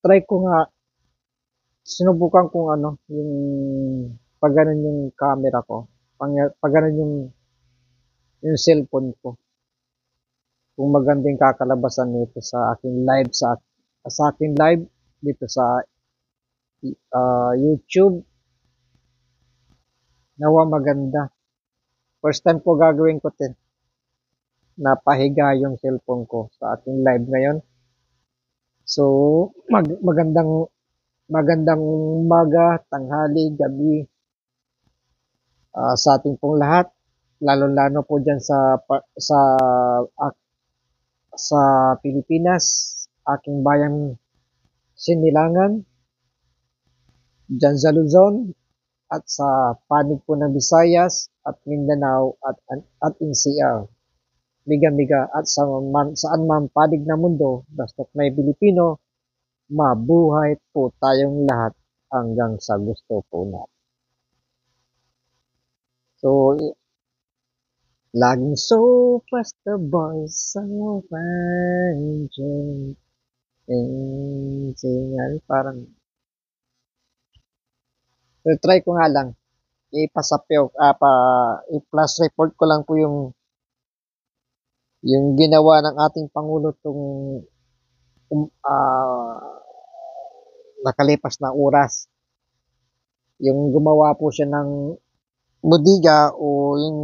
try ko nga, sinubukan kong ano, yung pag ganun yung camera ko, pag ganun yung cellphone ko, kung maganda yung kakalabasan nito sa aking live, sa aking live, dito sa YouTube, nawa maganda. First time ko gagawin ko din, napahiga yung cellphone ko sa ating live ngayon. So, magandang magandang umaga, tanghali, gabi sa ating pong lahat, lalo-lalo po diyan sa Pilipinas, aking bayang Sinilangan, diyan sa Luzon at sa panig po ng Visayas at Mindanao at NCR. Miga-miga at saan man panig ng mundo, basta't may Pilipino, mabuhay po tayong lahat hanggang sa gusto po natin. So, laging so fast the boys so fine, parang try ko nga lang ipasapyo i-plus report ko lang po yung ginawa ng ating pangulo tung um, uh, nakalipas na oras. Yung gumawa po siya ng bodega o yung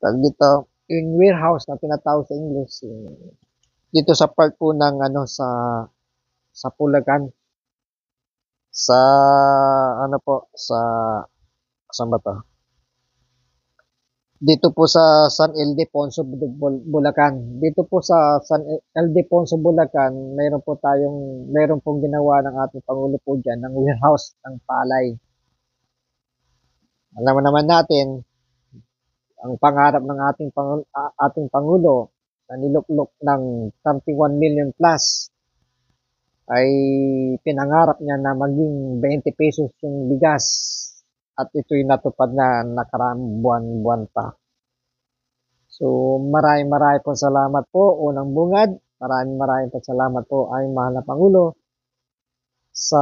dito yung warehouse na tinatawag sa English dito sa part po ng ano sa Pulacan, sa ano po sa saan ba to? Dito po sa San Ildefonso, Bulacan. Dito po sa San Ildefonso, Bulacan, mayroon pong ginawa ng ating Pangulo po dyan ng warehouse ng palay. Alam naman natin, ang pangarap ng ating Pangulo na niluklok ng 31 million plus ay pinangarap niya na maging 20 pesos yung bigas at ito'y natupad na nakaraang buwan-buwan pa. So maraming po salamat po unang bungad. Maraming po salamat po ay mahal na Pangulo sa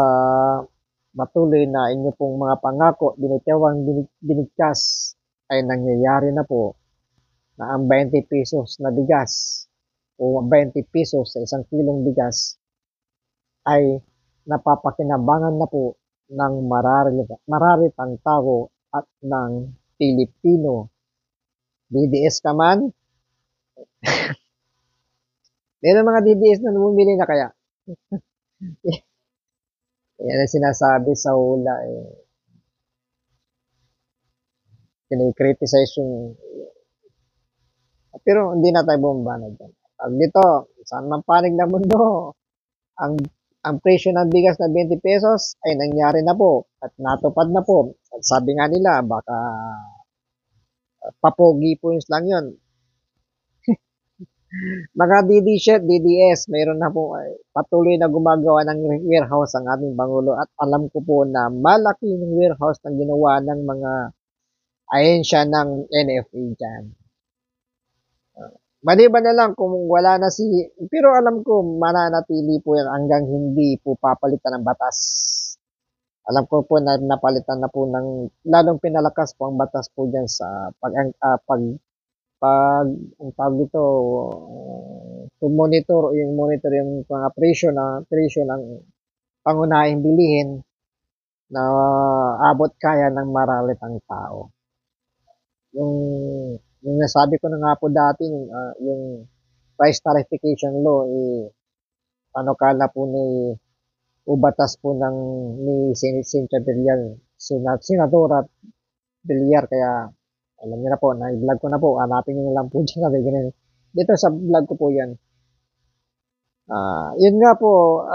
patuloy na inyo pong mga pangako, binitawang binigkas ay nangyayari na po na ang 20 pesos na bigas o 20 pesos sa isang kilong bigas ay napapakinabangan na po ng mararitang tao at ng Pilipino. DDS ka man? Meron mga DDS na bumili na kaya? Yan ang sinasabi sa hula eh. Kinikriticize yung pero hindi na tayo bumaba na dyan. Pag dito, saan man panig na mundo, ang ang presyo ng bigas na 20 pesos ay nangyari na po at natupad na po. At sabi nga nila, baka papogi points lang yun. Mga DDS, mayroon na po patuloy na gumagawa ng warehouse ang ating Pangulo at alam ko po na malaki yung warehouse na ginawa ng mga ahensya ng NFA dyan. Maliban na lang kung wala na pero alam ko mananatili po yan hanggang hindi po papalitan ng batas. Alam ko po na napalitan na po ng lalong pinalakas po ang batas po dyan sa ang tawag dito to monitor yung mga presyo ng pangunahing bilihin na abot kaya ng maralit ang tao. Yung yung nasabi ko na nga po dati yung price tarification law ano kala po ni ubatas po ni Cynthia Villar, Senadora Villar, kaya alam niyo na po, na-vlog ko na po, hanapin niyo na lang po dyan, sabi ganun. Dito sa vlog ko po yan. Yun nga po,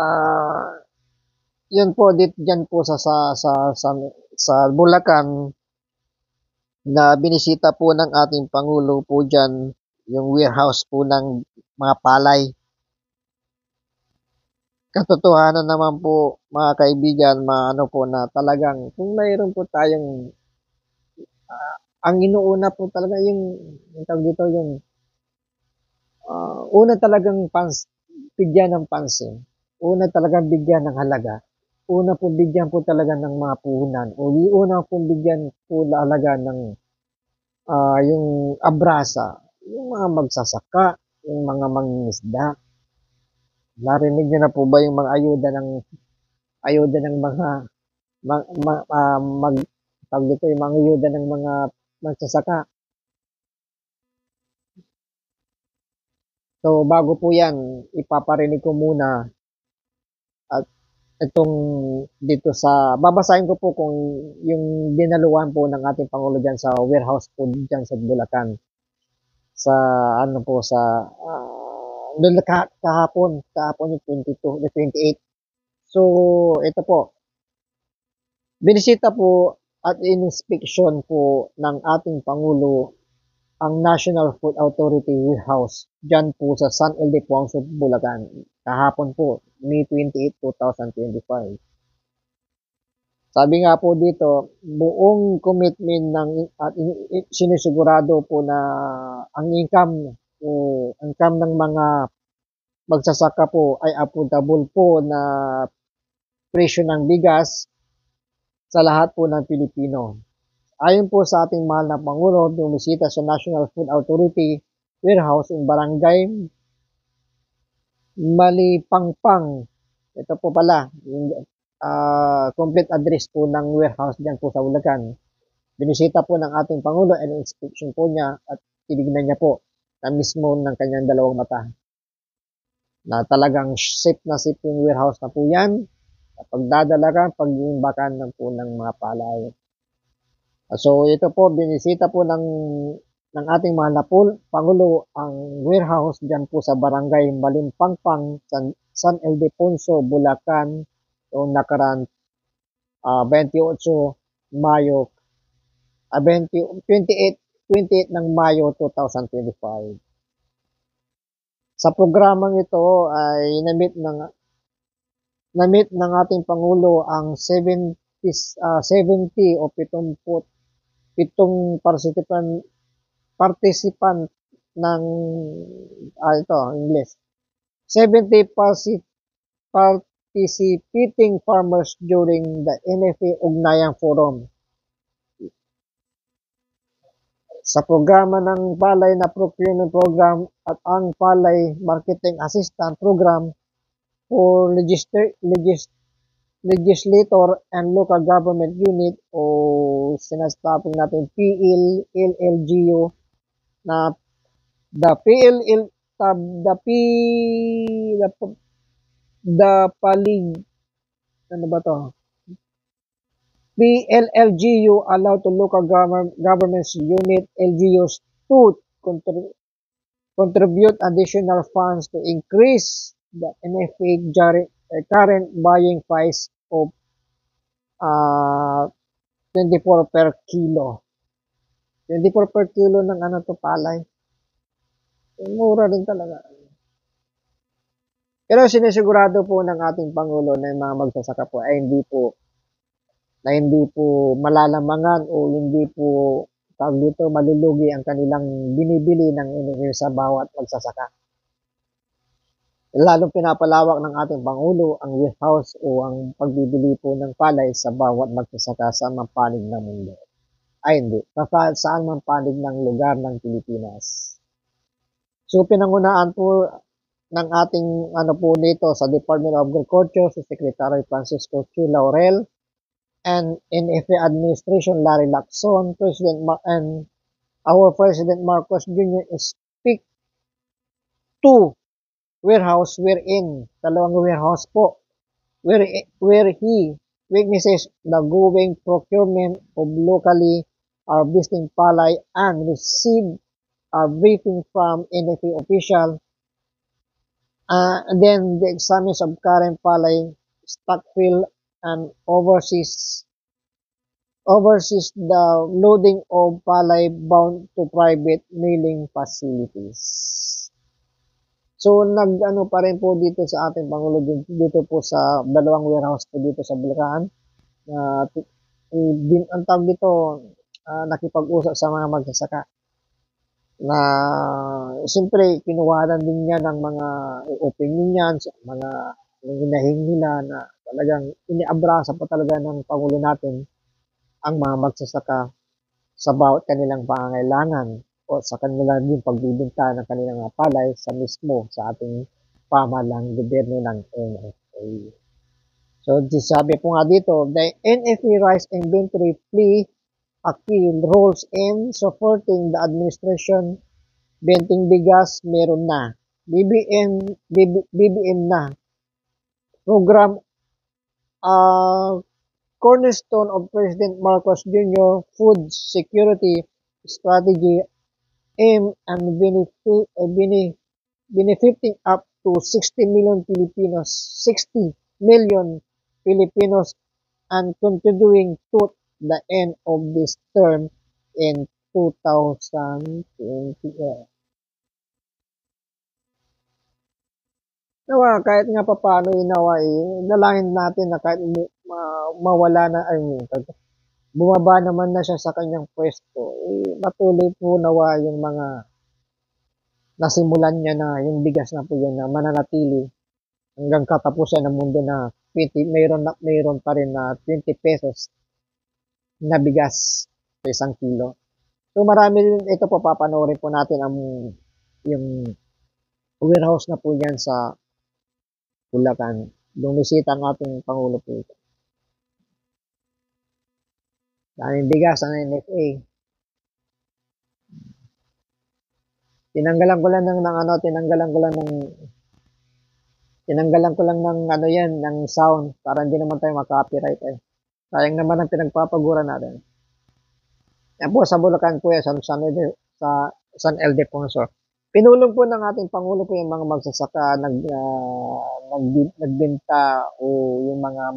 yun po, dyan po sa Bulacan, na binisita po ng ating Pangulo po dyan, yung warehouse po ng mga palay. Katotohanan naman po mga kaibigan, maano po na talagang kung mayroon po tayong ang inuuna po talaga yung tawag dito yung una talagang bigyan ng pansin una talagang bigyan ng halaga. Una po bigyan po talaga ng mga puhunan o una po bigyan po halaga ng yung abrasa, yung mga magsasaka, yung mga mangingisda. Narinig niyo na po ba yung mga ayuda ng mga mag, mag, tawag dito, yung mga ayuda ng mga magsasaka. So bago po yan, ipaparinig ko muna at itong dito sa, babasahin ko po kung yung dinaluhan po ng ating Pangulo dyan sa warehouse po dyan sa Bulacan. Sa ano po, sa kahapon yung 22, the 28. So ito po, binisita po at inspeksyon po ng ating Pangulo ang National Food Authority Warehouse dyan po sa San Ildefonso, Bulacan. Kahapon po, May 28, 2025. Sabi nga po dito, buong commitment ng at sinisigurado po na ang income o income ng mga magsasaka po ay affordable po na presyo ng bigas sa lahat po ng Pilipino. Ayon po sa ating mahal na Pangulo, bumisita sa National Food Authority Warehouse in Barangay Malipangpang. Ito po pala, yung complete address po ng warehouse dyan po sa Bulacan. Binisita po ng ating Pangulo and inspection po niya at tinignan niya po na mismo ng kanyang dalawang mata na talagang safe yung warehouse na po yan. Pagdadala ka, pag-imbakan ng po ng mga palay. So ito po, binisita po ng ating mahal na Pangulo ang warehouse dyan po sa barangay Malimpangpang, San Ildefonso, Bulacan, noong nakaraan 28 Mayo, 28 ng Mayo 2025. Sa programang ito ay namit ng ating Pangulo ang 70 o 77 participant ng ito, English. 70 participating farmers during the NFA Ugnayang Forum. Sa programa ng Palay na Procurement Program at ang Palay Marketing Assistant Program for Legislator and Local Government Unit o sinasabing natin PLLGU na the PLL the P the Palig ano ba to? PLLGU allow to local governments unit LGUs to contribute additional funds to increase the NFA current buying price of 24 per kilo. 24 per kilo ng ano to palay. Mura din talaga. Pero sinisigurado po ng ating Pangulo na yung mga magsasaka po ay hindi po malalamangan o hindi po tawag dito malulugi ang kanilang binibili ng NFA sa bawat magsasaka. Lalong pinapalawak ng ating Pangulo ang warehouse o ang pagbibili po ng palay sa bawat magsasaka sa mapanig ng mundo. Ay hindi, saan man panig ng lugar ng Pilipinas. So pinangunaan po ng ating ano po dito sa Department of Agriculture si Secretary Francisco Q. Laurel and NFA Administration Larry Lacson, and our President Marcos Jr. speak to warehouse wherein, dalawang warehouse po, where he witnesses the going procurement of locally harvesting palay and receive a briefing from NFA official, and then the examines of current palay stockpile and oversees the loading of palay bound to private milling facilities. So nag-ano pa rin po dito sa ating Pangulo dito po sa dalawang warehouse po dito sa Bulacan. Ang tawag dito, nakipag-usap sa mga magsasaka na siyempre kinuhanan din niya ng mga opinion niyan, mga hinahing nila na talagang iniabrasa pa talaga ng Pangulo natin ang mga magsasaka sa bawat kanilang pangangailangan o sa kanila din pagbibenta ng kanilang mga palay sa mismo sa ating pamahalang gobyerno ng NFA. So, sabi po nga dito, the NFA Rice Inventory play a key roles in supporting the administration. Benting bigas, meron na. BBM na. Program cornerstone of President Marcos Jr. Food Security Strategy aim and benefiting up to 60 million Filipinos and continuing to the end of this term in 2020. Nawa, kahit nga papaano inawa, dalangin natin na kahit mawala na, bumaba naman na siya sa kanyang pwesto, matuloy po nawa yung mga nasimulan niya na, yung bigas na po yan na mananatili hanggang katapusan ng mundo na 20, mayroon pa rin na 20 pesos na bigas sa isang kilo. So marami rin ito po, papanoorin po natin yung warehouse na po yan sa Bulacan. Bumisita ang ating Pangulo po ito. Daming bigas ang NFA. Tinanggalan ko lang ng sound para hindi naman tayo ma-copyright eh. Sayang naman ang pinagpapagura natin. Yan po sa Bulacan po yan, sa San Ildefonso. Pinulong po ng ating Pangulo po yung mga magsasaka, nagbenta o yung mga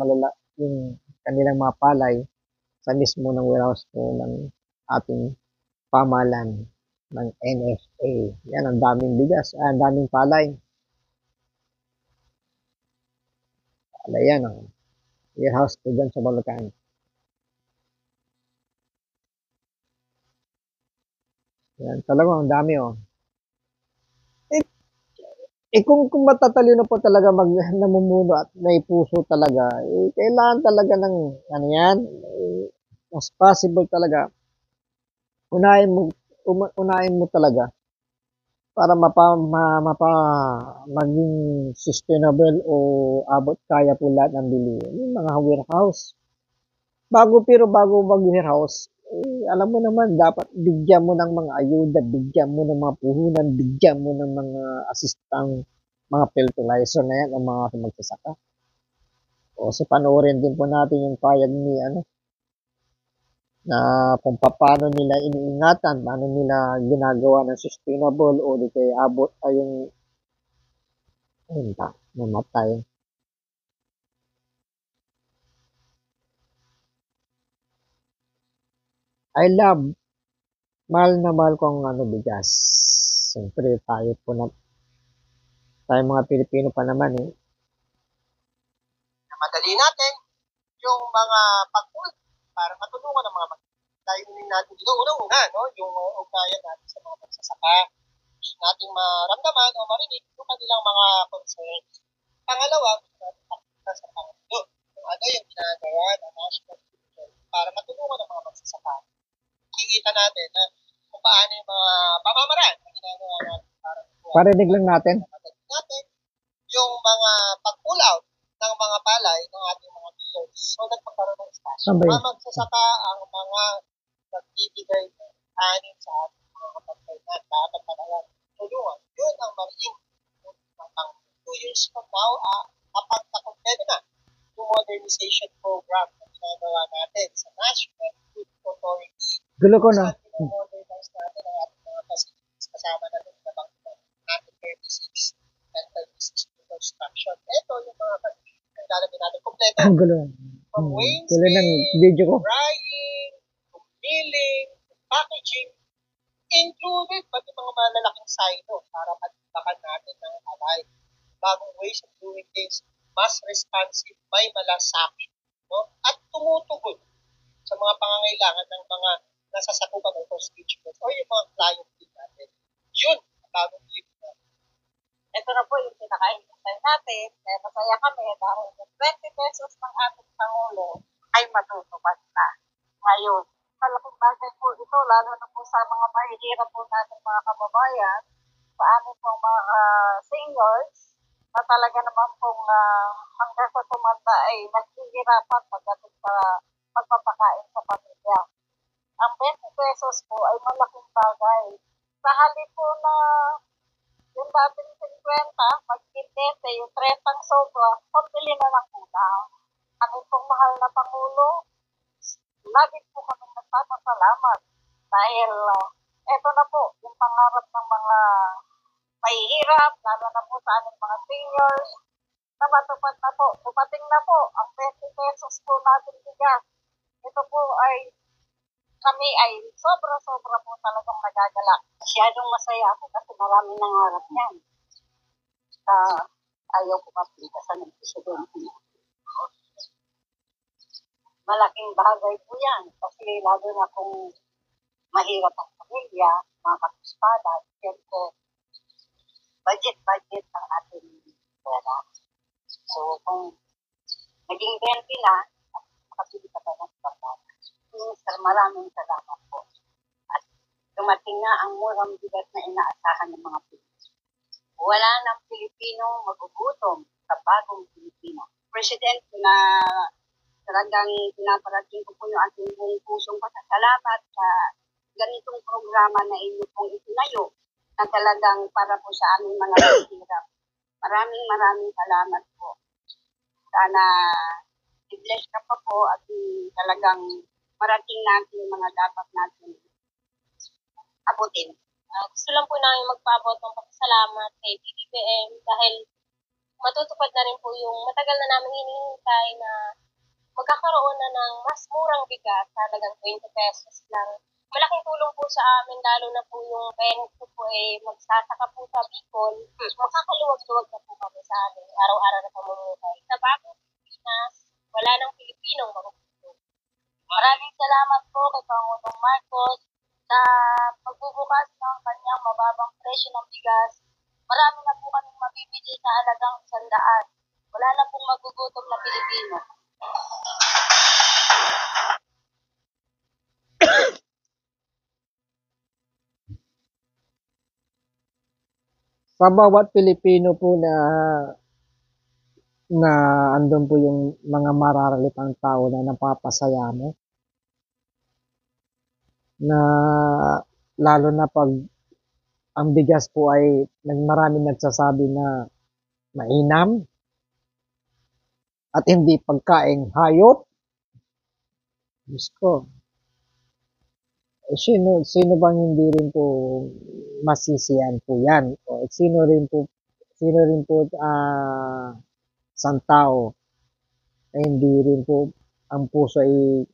yung kanilang mga palay sa mismo ng warehouse po ng ating pamahalan ng NFA. Yan, ang daming bigas, ang daming palay. Palay yan, warehouse po dyan sa Bulacan. Yan, talagang ang dami kung matatalino po talaga namumuno at may puso talaga, kailangan talaga ng, mas possible talaga, unahin mo talaga para maging sustainable o abot kaya po lahat ng bilihin. Yung mga warehouse. Bago mag-warehouse, alam mo naman, dapat bigyan mo ng mga ayuda, bigyan mo ng mga puhunan, bigyan mo ng mga asistang, mga fertilizer na yan, ang mga magsasaka. O sa panoorin din po natin yung payag ni, na kung paano nila iniingatan, paano nila ginagawa ng sustainable o di kaya abot ay yung, namatay. I love, mahal na mahal ko ang bigas. Siyempre, tayo mga Pilipino pa naman Madali natin yung mga pag-ulit para matulungan ng mga layunin natin dito. Unang-una, yung ugnayan natin sa mga magsasaka. Gusto nating maramdaman o marinig yung kanilang mga concerns. Pangalawa, gusto natin pakita sa Pangulo kung ano yung ginagawa ng National Commission para matulungan ng mga magsasaka. Kikita natin na kung paano yung mga pamamaraan na ginagawa natin para parinig lang natin yung mga pag-pull-out ng mga palay ng ating mga dealers. So, nagpagkaroon ng espasyo. Mga magsasaka ang mga nagbibigay ng anin sa ating mga kapagkainan. Dapat talagang tulungan. Yun ang maging pang 2 years from now, kapag nakompleto na yung modernization program na ginagawa natin sa National Food Authority. Gulo ko na. Modernize natin ang ating mga facilities kasama na rin na bang natin 36 and 36 construction. Ito yung mga facilities na lalagyan natin kompleto. Ang gulo. From weighing, drying, milling, packaging, included pati mga malalaking silo para pagbakan natin ng alay. Bagong ways of doing this, mas responsive, may malasakit, at tumutugon sa mga pangangailangan ng mga nasasakupan ng constituents o yung mga client natin. Yun, bagong living natin. Ito na po yung pinaka hinihintay natin. Kaya masaya kami dahil yung 20 pesos ng ating Pangulo ay matutupad na. Ngayon, malaking bagay po ito, lalo na po sa mga mahihirap po natin mga kababayan, sa amin pong mga seniors, na talaga naman pong hanggang sa tumanda ay naghihirapan pagdating sa pagpapakain sa pamilya. Ang 20 pesos po ay malaking bagay. Sa halip po na yung dating 50, mag-20, yung 30 sobra, pambili na ng ulam. Aming pong mahal na Pangulo, lagi po kami nagpapasalamat dahil eto na po yung pangarap ng mga mahihirap, lalo na po sa aming mga seniors, na matupad na po. Dumating na po ang 20 pesos po natin bigas. Ito po ay kami ay sobra-sobra po talagang nagagalak. Masyadong masaya ako kasi maraming nangarap niyan. Ayaw ko mapiligasan ng presidente. Malaking bagay po yan kasi lalo na kung mahirap ang pamilya, mga kapispada, siyempre, budget ang ating pera. So, kung naging 20 na, makapili ka pa ng pagkakas. Sir, maraming salamat po. At dumating na ang murang bigat na inaasahan ng mga Pilipino. Wala ng Pilipino magugutom sa bagong Pilipino. President, na talagang pinaparating ko po yung ating buong pusong pasasalamat sa ganitong programa na inyo pong itinayo na talagang para po sa aming mga mahihirap. Maraming salamat po. Sana i-bless ka pa po at talagang marating natin yung mga dapat natin abutin. Gusto lang po namin magpaabot ng pasalamat kay BBM dahil matutupad na rin po yung matagal na namin hinihintay na magkakaroon na ng mas murang bigas, halagang 20 pesos lang. Malaking tulong po sa amin, lalo na po yung parents ko po magsasaka po sa Bicol. Makakaluwag-luwag na po kami sa amin, araw-araw na pamumuhay. Sa bagong Pilipinas, wala nang Pilipinong magugutom. Maraming salamat po kay Pangulong Marcos sa pagbubukas ng kanyang mababang presyo ng bigas. Marami na po kaming mabibili sa halagang 100. Wala na pong magugutom na Pilipino. Sa bawat Pilipino po na andun po yung mga mararalitang tao na napapasaya mo, na lalo na pag ang bigas po ay maraming nagsasabi na mainam at hindi pagkaing hayop. Diyos ko, sino bang hindi rin po masisiyan po yan? O sino rin po isang tao na hindi rin po ang puso ay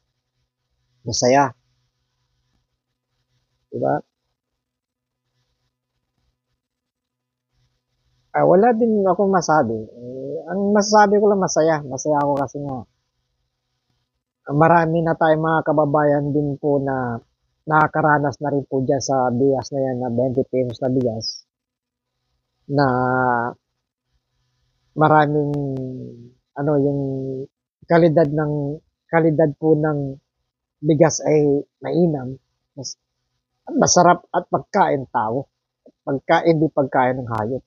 masaya. Diba? Wala din akong masabi. Ang masasabi ko lang masaya. Masaya ako kasi nga marami na tayong mga kababayan din po na nakakaranas na rin po dyan sa bigas na yan na 20 pesos na bigas na maraming yung kalidad po ng bigas ay mainam, masarap at pagkain tao, hindi pagkain ng hayop.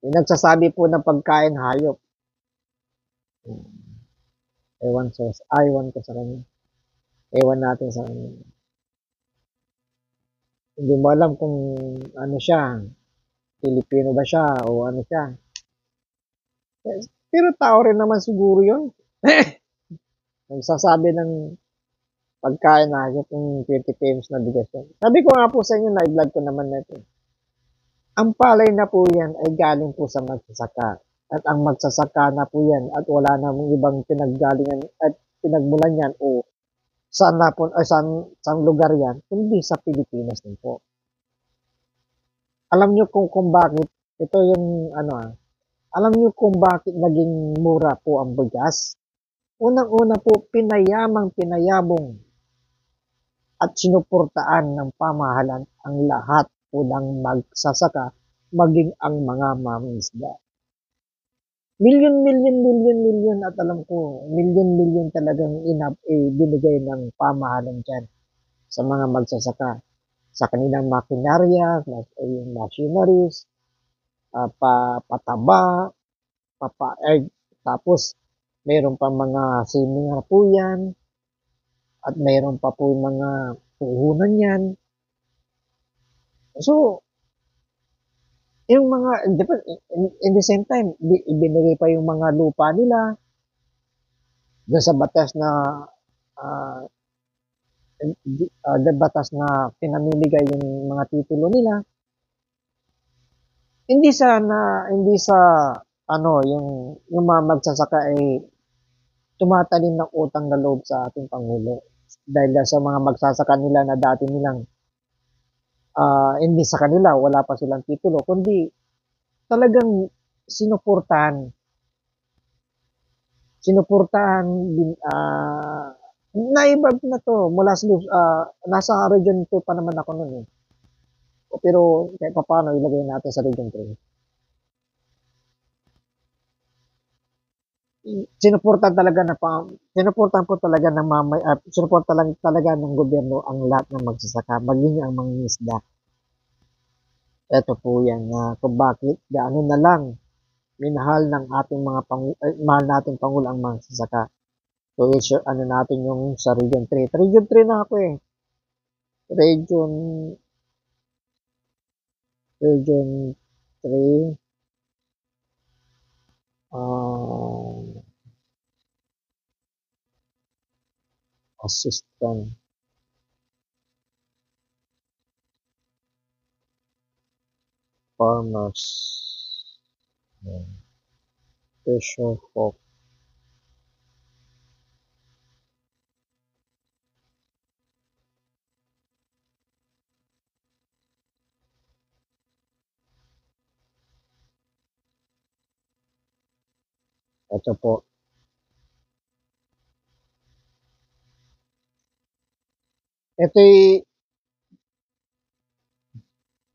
Yung nagsasabi po ng pagkain hayop, ewan ko sa kanya. Ewan natin sa kanya. Hindi mo alam kung ano siya, Pilipino ba siya o ano siya. Pero tao rin naman siguro yun. Nagsasabi ng pagkain na hayop yung 20 pesos na bigas yan. Sabi ko nga po sa inyo, na-vlog ko naman na ito. Ang palay na po yan ay galing po sa magsasaka. At ang magsasaka na po yan at wala namang ibang pinaggalingan at pinagmulan yan o saan na po, saan lugar yan, kundi sa Pilipinas din po. Alam nyo kung bakit, ito yung alam nyo kung bakit naging mura po ang bigas? Unang-una po, pinayabong at sinuportaan ng pamahalaan ang lahat po ng magsasaka maging ang mga mangingisda. Milyon at alam ko, milyon talagang binigay ng pamahalan dyan sa mga magsasaka. Sa kanilang makinarya, yung machineries, pataba, tapos mayroon pa mga swimming po yan, at mayroon pa po yung mga puhunan yan. So, yung mga, in the same time, ibinigay pa yung mga lupa nila doon sa batas na uh, batas na pinamimigay yung mga titulo nila. Hindi sa ano yung mga magsasaka ay tumatanim ng utang na loob sa ating Pangulo dahil sa mga magsasaka nila na dati nilang hindi sa kanila wala pa silang titulo kundi talagang sinuportahan din naibag na to mula sa nasa region 2 pa naman ako noon eh. Pero kahit paano ilagay natin sa region 3. Sinuportahan po talaga ng sinuportahan talaga ng gobyerno ang lahat ng magsasaka, maging ang mangingisda. Ito po yan kung bakit gaano na lang minahal ng ating mahal nating Pangulo ang magsasaka. So, ano natin yung sa Region 3. Region 3 na ako eh. Region 3, assistant farmers Fisher Folk. Ito po. Ito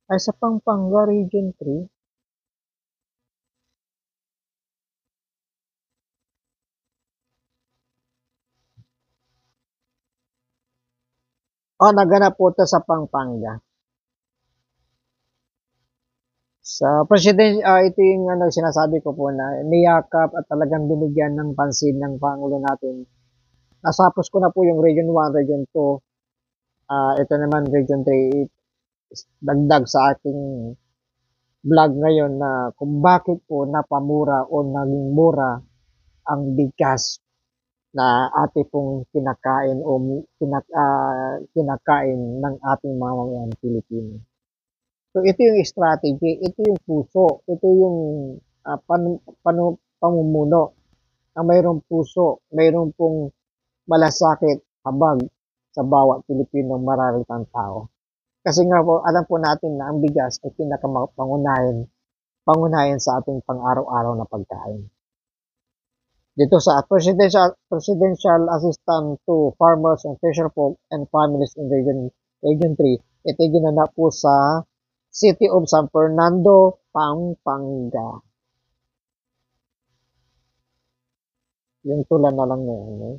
ay sa Pampanga Region 3. Naganap po ito sa Pampanga. Sa president, ito yung sinasabi ko po na niyakap at talagang binigyan ng pansin ng Pangulo natin. Nasapos ko na po yung Region 1, Region 2. Ito naman Region 3, dagdag sa ating vlog ngayon na kung bakit po napamura o naging mura ang bigas na ate pong kinakain o kinakain ng ating mga mamamayan Pilipino. So ito yung strategy, ito yung puso, ito yung pamumuno na mayroong puso, mayroong pong malasakit, habag sa bawat Pilipino mararalitang tao. Kasi nga po, alam po natin na ang bigas ay pangunahin sa ating pang-araw-araw na pagkain. Dito sa Presidential Assistant to Farmers and Fisherfolk and Families in Region 3, ito ginanap po sa City of San Fernando, Pampanga. Yung tula na lang ngayon. Eh.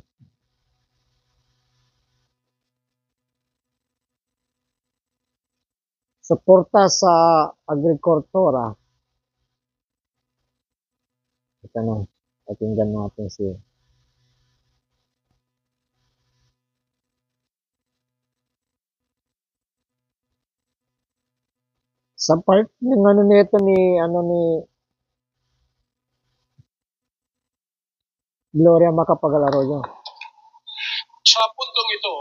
Suporta sa agrikultura. Ito na. Pakinggan natin siya. Sa part ng nito ni Gloria Macapagal-Arroyo. Sa puntong ito,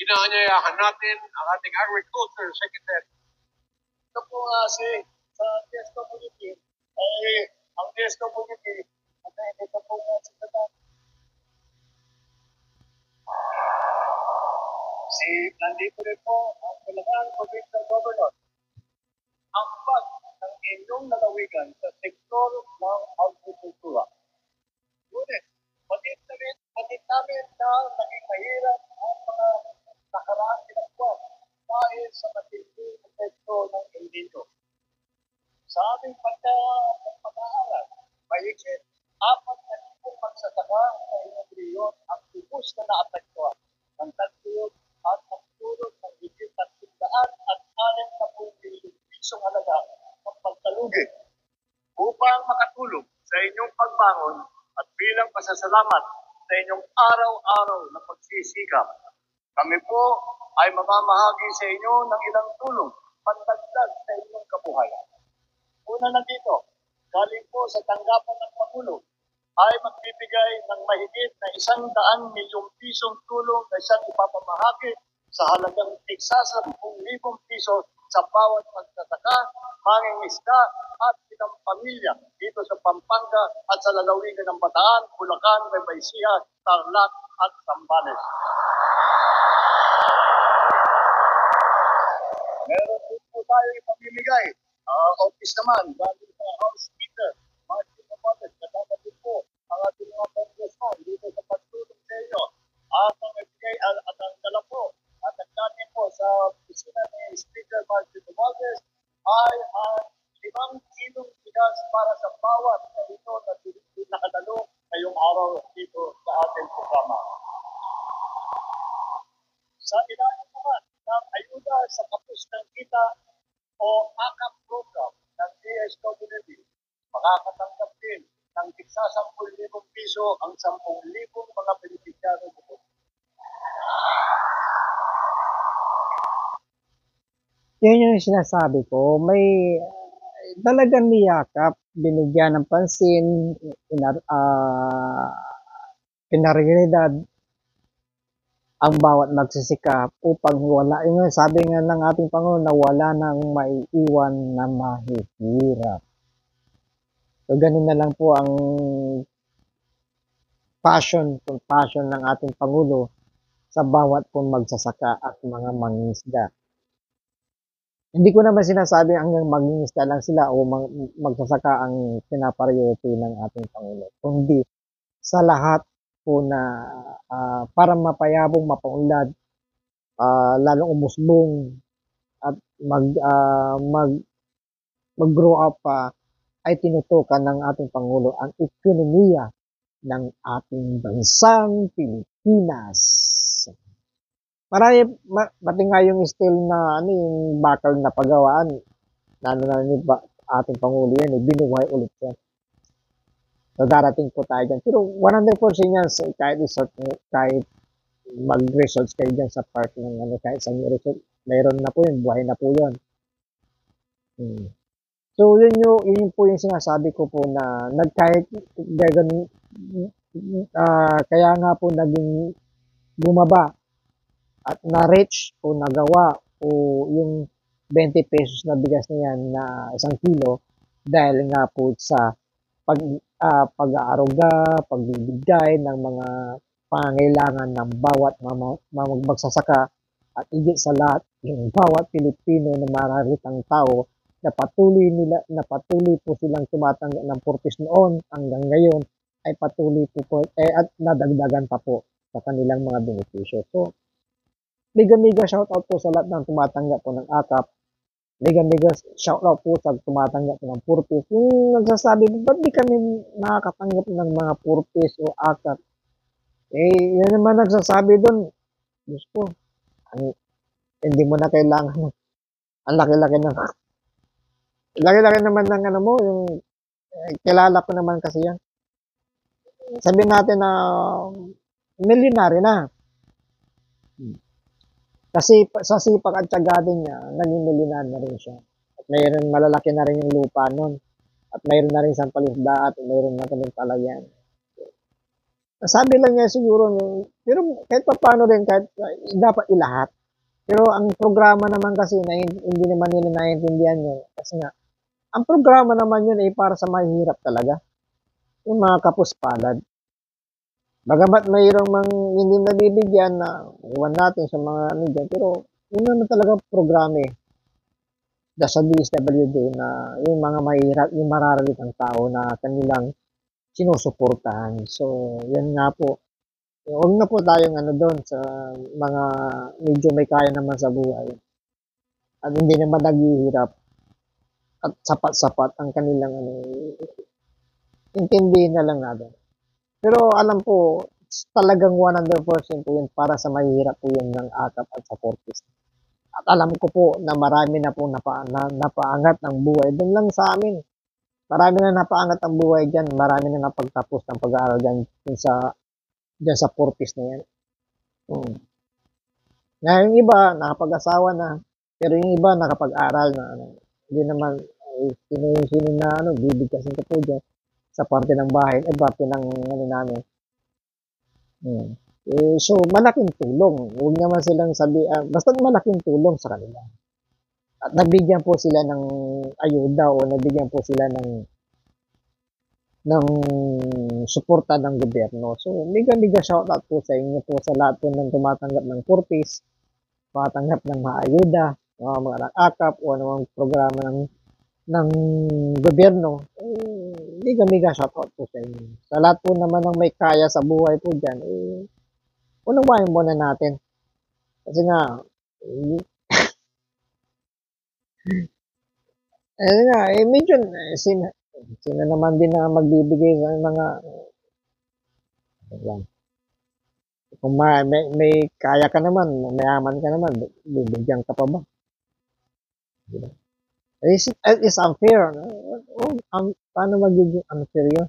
inaanyayahan natin ang ating Agriculture Secretary. Ito po sa DSWD, ang DSWD, ito po si nandito rin po ang Bulacan Provincial Governor. Ang pag ng inyong lalawigan sa sektor ng agrikultura. Ngunit, patid namin na naging mahirap ang mga nakaraang ilang buwan dahil sa matinding epekto ng El Nino. sa inyong riyon ang lubos na naapektuhan ng tagtuyot at nagtulot ng higit at 160 milyong pisong halaga ng pagkalugit upang makatulong sa inyong pagbangon at bilang pasasalamat sa inyong araw-araw na pagsisikap. Kami po ay mamamahagi sa inyo ng ilang tulong pandagdag sa inyong kabuhayan. Una na dito, galing po sa tanggapan ng Pangulo, ay magbibigay ng mahigit na 100 milyong pisong tulong na siyang ipapamahagi sa halagang tigsa 10,000 piso sa bawat magtataka, mangingisda at ilang pamilya dito sa Pampanga at sa lalawigan ng Bataan, Bulacan, Nueva Ecija, Tarlac at Zambales. Meron din po tayo ipamimigay. Office naman, galing sa House Speaker, Martin Romualdez, kasama din po ang ating mga congressman dito sa pagtulong sa inyo. Ang nagbigay at ang dala po at nagdating po sa opisina ni Speaker Martin Romualdez ay ang 5 kilong bigas para sa bawat na ito na nakadalo ngayong araw dito sa ating programa. Sa ilalim naman ng ayuda sa kapos ng kita o AKAP program ng DSWD, makakatanggap din ng tigsa 10,000 piso ang 10,000 mga beneficiary nito. Yun yung sinasabi ko, may talagang niyakap, binigyan ng pansin, pinaryalidad ang bawat magsisikap upang wala, yung sabi nga ng ating Pangulo na wala nang maiiwan na mahihirap. So, ganun na lang po ang passion ng ating Pangulo sa bawat pong magsasaka at mga mangingisda. Hindi ko naman sinasabi hanggang mangingisda lang sila o magsasaka ang pinapriority ng ating Pangulo, kundi sa lahat po na para mapayabong, mapaunlad, lalong umusbong at mag-grow up pa, ay tinutukan ng ating Pangulo ang ekonomiya ng ating bansang Pilipinas. Marami, pati nga yung still na yung bakal na pagawaan, na ni ating Pangulo yan, binuhay ulit yan. So, darating po tayo dyan. Pero 100% yan, kahit mag-results kayo dyan sa part ng kahit sa result, mayroon na po yun, buhay na po yun. So, yun po yung sinasabi ko po na kahit kaya nga po naging bumaba at na-reach o nagawa o yung 20 pesos na bigas na yan na 1 kilo dahil nga po sa pag-aaruga, pagbibigay ng mga pangangailangan ng bawat magsasaka at higit sa lahat yung bawat Pilipino na mararitang tao na patuloy po silang tumatanggap ng purpose noon hanggang ngayon ay patuloy po at nadagdagan pa po sa kanilang mga benepisyo. So, mega shoutout po sa lahat ng tumatanggap po ng AKAP. Mega shoutout po sa tumatanggap ng purpose. Yung nagsasabi, ba't di kami nakakatanggap ng mga purpose o AKAP? Yan naman nagsasabi doon. Diyos ko, hindi mo na kailangan. Ang laki-laki naman ng yung kilala ko naman kasi yan. Sabihin natin na milyonary na. Kasi sa sipag at tiyaga din niya, naging milyonary na rin siya. At mayroon malalaki na rin yung lupa nun. At mayroon na rin isang palisda at mayroon na rin palayan. Sabi lang niya siguro, pero kahit pa paano rin, kahit dapat ilahat. Pero ang programa naman kasi, hindi naman nila naiintindihan yun. Kasi nga, ang programa naman yun ay para sa mahihirap talaga. Yung mga kapuspalad. Bagamat mayroong hindi nabibigyan na iwan natin sa mga dyan, pero yun naman talaga programa sa DSWD na yung mga mahirap, yung mararalitang tao na kanilang sinusuportahan. So, yan nga po. Huwag na po tayong doon sa mga medyo may kaya naman sa buhay. At hindi naman naghihirap. At sapat-sapat ang kanilang intindihin na lang natin. Pero alam po, talagang 100% po yun para sa mahihirap po yun ng AKAP at sa Fortis. At alam ko po na marami na po napaangat ang buhay. Doon lang sa amin. Marami na napaangat ang buhay dyan. Marami na napagtapos ng pag-aaral dyan sa Fortis na yan. Na yung iba, nakapag-asawa na. Pero yung iba, nakapag-aral na. Hindi naman, sino na bibigkasin ko po dyan sa parte ng bahay, parte ng namin. So, malaking tulong. Huwag naman silang basta malaking tulong sa kanila. At nabigyan po sila ng ayuda o nabigyan po sila ng suporta ng gobyerno. So, mega shoutout po sa inyo po sa lahat po ng tumatanggap ng Fortis, tumatanggap ng mga ayuda, mga AKAP o anumang programa ng gobyerno. Mega shoutout po sa inyo. Sa lahat po naman ng may kaya sa buhay po dyan, unawain muna natin. Kasi nga, medyo, sino naman din na magbibigay sa mga, kung may kaya ka naman, mayaman ka naman, bibigyan ka pa ba? Diba? It's unfair. Paano magiging unfair yun?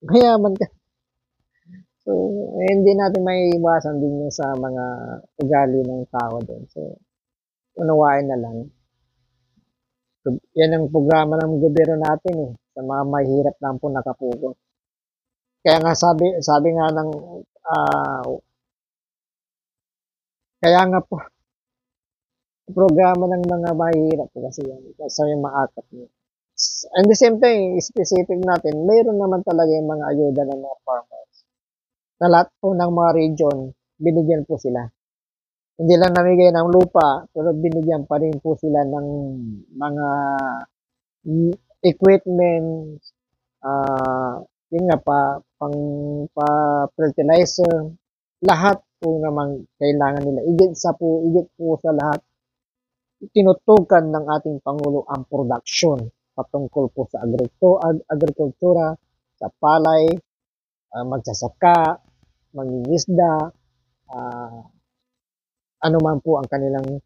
Mayaman ka. So, hindi natin maiiwasan din yun sa mga ugali ng tao din. So, unawain na lang. So, yan ang programa ng gobyerno natin sa mga mahirap lang po nakapugo. Kaya nga sabi nga ng kaya nga po programa ng mga mahirap kasi yan sa yung mga AKAP niyo. And the same time, specific natin, mayroon naman talaga yung mga ayuda ng mga farmers. Na lahat po ng mga region, binigyan po sila. Hindi lang namigay ng lupa, pero binigyan pa rin po sila ng mga equipment, yun nga fertilizer, lahat po naman kailangan nila. Igit po sa lahat, tinutukan ng ating Pangulo ang production patungkol po sa agrikultura, sa palay, magsasaka, mangingisda, ano man po ang kanilang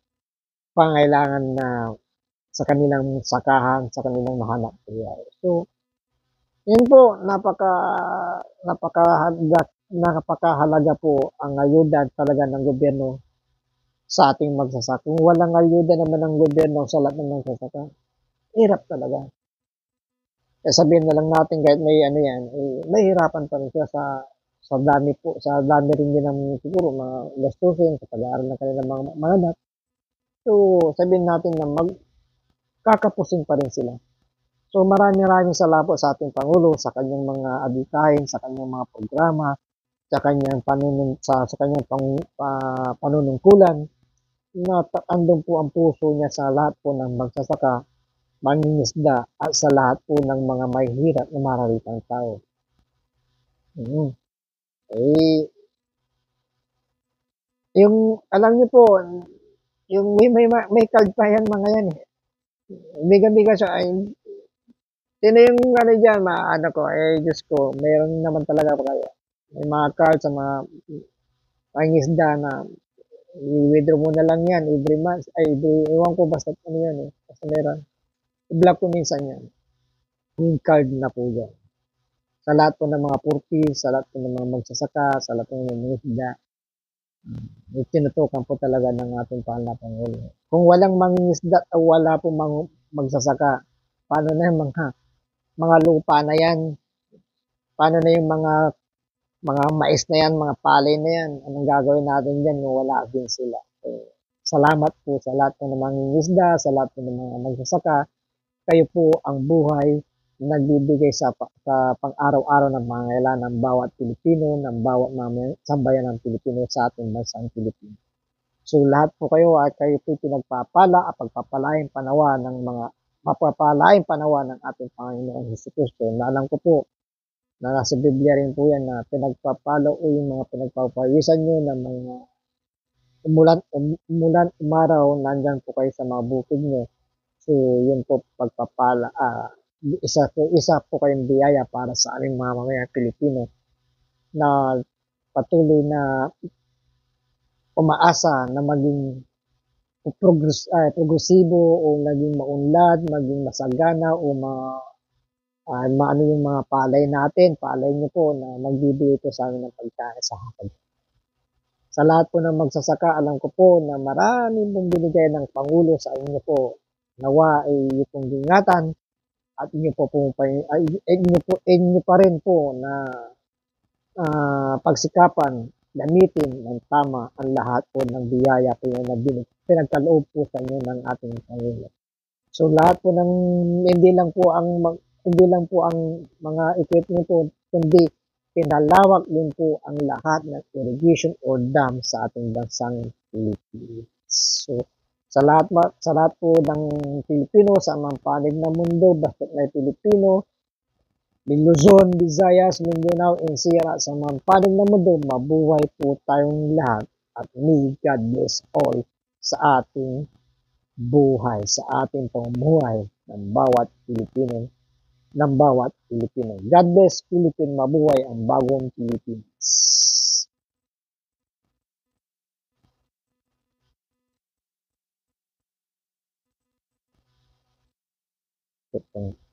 pangailangan na sa kanilang sakahan, sa kanilang mahanap buhay. So, yun po, napakahalaga po ang ayuda talaga ng gobyerno sa ating magsasaka. Kung walang ayuda naman ng gobyerno sa lahat ng magsasaka, hirap talaga. Kaya sabihin na lang natin kahit may mahirapan pa rin siya sa dami rin din ng siguro mga gastusin sa pag-aaral ng kanilang mga anak. So, sabihin natin na magkakapusin pa rin sila. So, maraming salamat sa ating Pangulo sa kanyang mga adikain, sa kanyang mga programa, sa kanyang panunungkulan na andun po ang puso niya sa lahat po ng magsasaka, mangingisda at sa lahat po ng mga mahihirap na mararitang tao. Alam niyo po, yung may card pa yan mga yan Biga siya ay sino yung dyan, Diyos ko, meron naman talaga pa kaya. May mga card sa mga pangisda na i-withdraw mo na lang yan every month, iwan ko basta yan basta meron. I-block ko minsan yan. Yung card na po yan. Sa lahat po ng mga Fortis, sa lahat po ng mga magsasaka, sa lahat po ng mga isda, tinutukan po talaga ng ating mahal na Pangulo. Kung walang mangingisda o wala po magsasaka, paano na yung mga lupa na yan? Paano na yung mga mais na yan, mga palay na yan? Anong gagawin natin dyan kung wala din sila? So, salamat po sa lahat po ng mangingisda, sa lahat po ng mga magsasaka. Kayo po ang buhay na nagbibigay sa pang-araw-araw ng mga kailangan ng bawat Pilipino, ng bawat sambayan ng Pilipino sa ating bansang Pilipino. So lahat po kayo po pinagpapala at pagpapalain panawa ng mga mapapalain panawa ng ating Panginoong Jesucristo. Alam ko po na nasa Biblia rin po yan na pinagpapalo o yung mga pinagpapawisan nyo ng mga umulan, umaraw, nandyan po kayo sa mga bukid nyo. So, yun po isa po kayong biyaya para sa aming mga mamamayang Pilipino na patuloy na umaasa na maging progresibo o naging maunlad, maging masagana o maano yung mga palay natin, palay niyo po na magbibigay po sa amin ng pagkain sa hapon. Sa lahat po ng magsasaka, alam ko po na maraming pong binigay ng Pangulo sa inyo po. Nawa ay inyo pong ingatan at inyo pa rin po na pagsikapan, gamitin ng tama ang lahat po ng biyaya po na pinagkaloob po sa inyo ng ating Pangulo. So lahat po ng hindi lang po ang mga equipment po, kundi pinalawak din po ang lahat ng irrigation or dam sa ating bansang Pilipinas. So sa lahat po ng Pilipino sa mga panig ng mundo, basta may Pilipino, Luzon, Visayas, Mindanao, and Sierra, sa mga panig ng mundo, mabuhay po tayong lahat at may God bless all sa ating buhay, sa ating pamumuhay ng bawat Pilipino. God bless Philippine, mabuhay ang bagong Pilipinas. Thank you.